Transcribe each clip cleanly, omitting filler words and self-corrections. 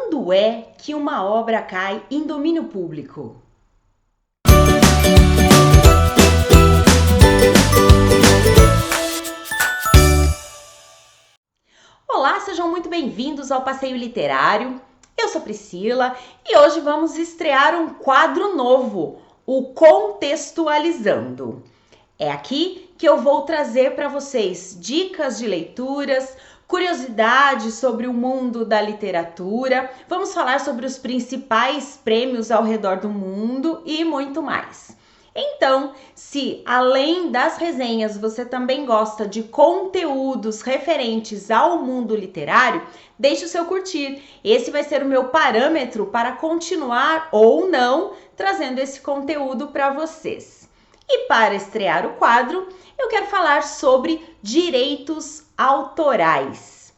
Quando é que uma obra cai em domínio público? Olá, sejam muito bem-vindos ao Passeio Literário. Eu sou Priscila e hoje vamos estrear um quadro novo, o Contextualizando. É aqui que eu vou trazer para vocês dicas de leituras, curiosidades sobre o mundo da literatura, vamos falar sobre os principais prêmios ao redor do mundo e muito mais. Então, se além das resenhas você também gosta de conteúdos referentes ao mundo literário, deixe o seu curtir. Esse vai ser o meu parâmetro para continuar ou não trazendo esse conteúdo para vocês. E para estrear o quadro, eu quero falar sobre direitos autorais.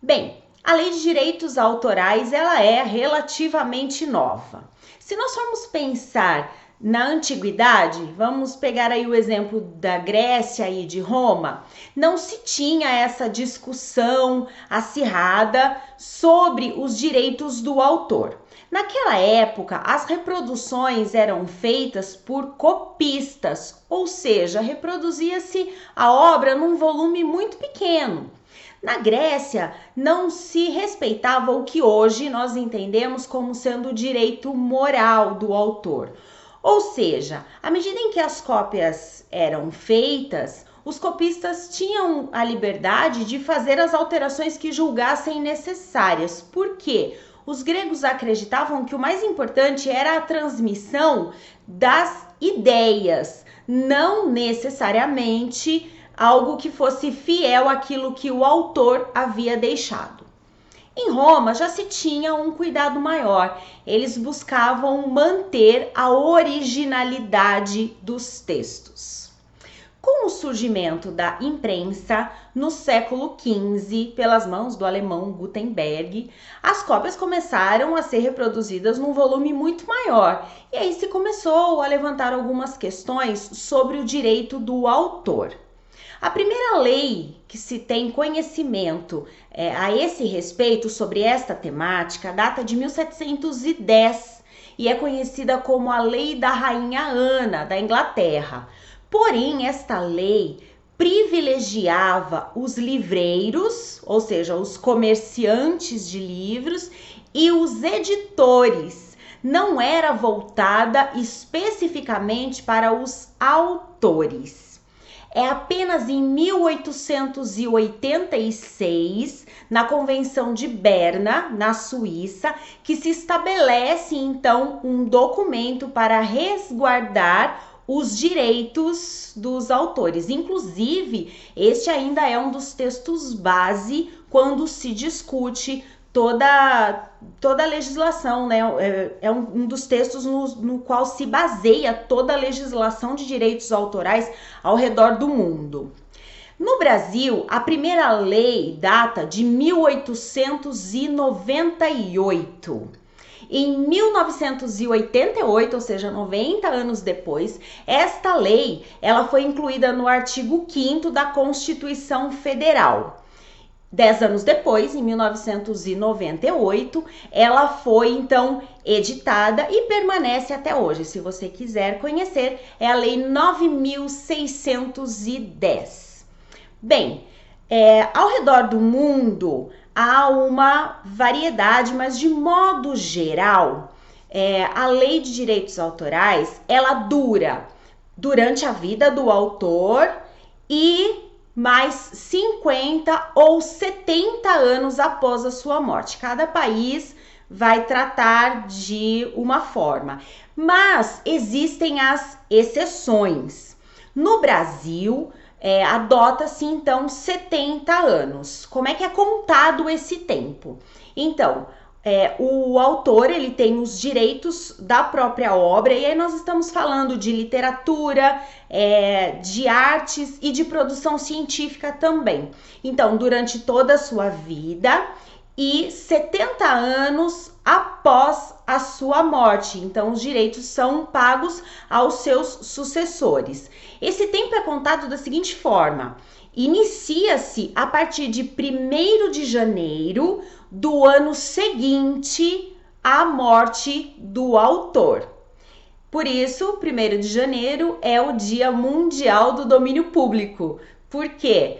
Bem, a Lei de Direitos Autorais ela é relativamente nova. Se nós formos pensar na antiguidade, vamos pegar aí o exemplo da Grécia e de Roma, não se tinha essa discussão acirrada sobre os direitos do autor. Naquela época, as reproduções eram feitas por copistas, ou seja, reproduzia-se a obra num volume muito pequeno. Na Grécia, não se respeitava o que hoje nós entendemos como sendo o direito moral do autor. Ou seja, à medida em que as cópias eram feitas, os copistas tinham a liberdade de fazer as alterações que julgassem necessárias. Por quê? Os gregos acreditavam que o mais importante era a transmissão das ideias, não necessariamente algo que fosse fiel àquilo que o autor havia deixado. Em Roma já se tinha um cuidado maior, eles buscavam manter a originalidade dos textos. Com o surgimento da imprensa no século XV, pelas mãos do alemão Gutenberg, as cópias começaram a ser reproduzidas num volume muito maior. E aí se começou a levantar algumas questões sobre o direito do autor. A primeira lei que se tem conhecimento a esse respeito sobre esta temática data de 1710 e é conhecida como a Lei da Rainha Ana, da Inglaterra. Porém, esta lei privilegiava os livreiros, ou seja, os comerciantes de livros e os editores. Não era voltada especificamente para os autores. É apenas em 1886, na Convenção de Berna, na Suíça, que se estabelece então um documento para resguardar os direitos dos autores. Inclusive, este ainda é um dos textos base quando se discute toda a legislação, né? É um dos textos no qual se baseia toda a legislação de direitos autorais ao redor do mundo. No Brasil, a primeira lei data de 1898. Em 1988, ou seja, 90 anos depois, esta lei ela foi incluída no artigo 5º da Constituição Federal. 10 anos depois, em 1998, ela foi então editada e permanece até hoje. Se você quiser conhecer, é a Lei 9.610. Bem, ao redor do mundo há uma variedade, mas de modo geral, a Lei de Direitos Autorais, ela dura durante a vida do autor e mais 50 ou 70 anos após a sua morte. Cada país vai tratar de uma forma, mas existem as exceções. No Brasil, adota-se então 70 anos. Como é que é contado esse tempo? Então, o autor ele tem os direitos da própria obra, e aí nós estamos falando de literatura, de artes e de produção científica também. Então, durante toda a sua vida e 70 anos após a sua morte. Então, os direitos são pagos aos seus sucessores. Esse tempo é contado da seguinte forma: inicia-se a partir de 1º de janeiro do ano seguinte à morte do autor. Por isso, 1º de janeiro é o Dia Mundial do Domínio Público. Por quê?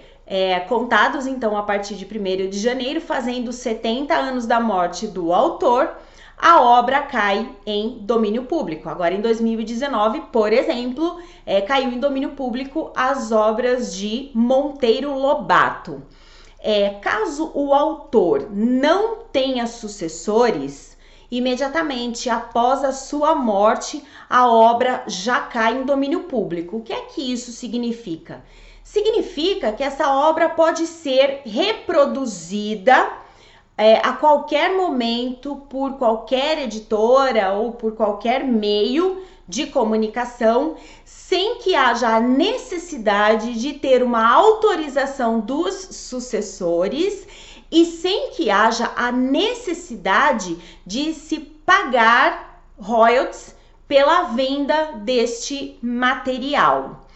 Contados então a partir de 1º de janeiro, fazendo 70 anos da morte do autor, a obra cai em domínio público. Agora, em 2019, por exemplo, caiu em domínio público as obras de Monteiro Lobato. Caso o autor não tenha sucessores, imediatamente após a sua morte, a obra já cai em domínio público. O que é que isso significa? Significa que essa obra pode ser reproduzida a qualquer momento por qualquer editora ou por qualquer meio de comunicação, sem que haja a necessidade de ter uma autorização dos sucessores e sem que haja a necessidade de se pagar royalties pela venda deste material.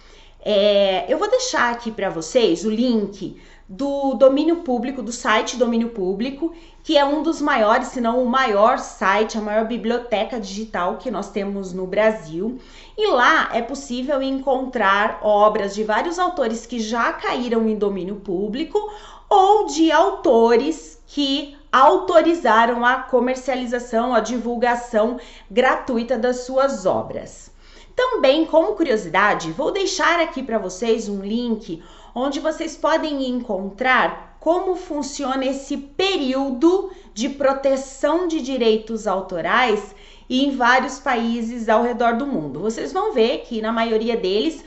Eu vou deixar aqui para vocês o link do domínio público, do site Domínio Público, que é um dos maiores, se não o maior site, a maior biblioteca digital que nós temos no Brasil. E lá é possível encontrar obras de vários autores que já caíram em domínio público ou de autores que autorizaram a comercialização, a divulgação gratuita das suas obras. Também, como curiosidade, vou deixar aqui para vocês um link onde vocês podem encontrar como funciona esse período de proteção de direitos autorais em vários países ao redor do mundo. Vocês vão ver que na maioria deles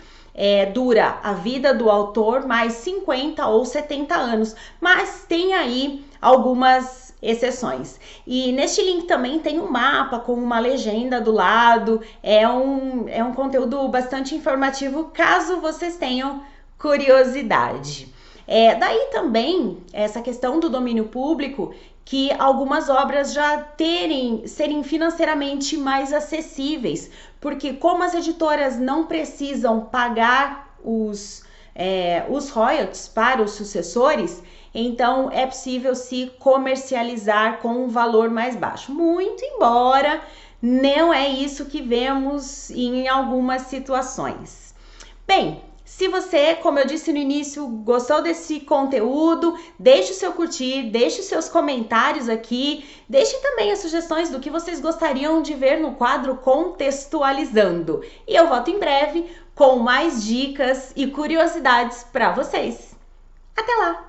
dura a vida do autor mais 50 ou 70 anos, mas tem aí algumas exceções. E neste link também tem um mapa com uma legenda do lado, é um conteúdo bastante informativo caso vocês tenham curiosidade. Daí também essa questão do domínio público, que algumas obras já serem financeiramente mais acessíveis, porque como as editoras não precisam pagar os royalties para os sucessores, então é possível se comercializar com um valor mais baixo. Muito embora não é isso que vemos em algumas situações. Bem, se você, como eu disse no início, gostou desse conteúdo, deixe o seu curtir, deixe os seus comentários aqui, deixe também as sugestões do que vocês gostariam de ver no quadro Contextualizando. E eu volto em breve com mais dicas e curiosidades para vocês. Até lá!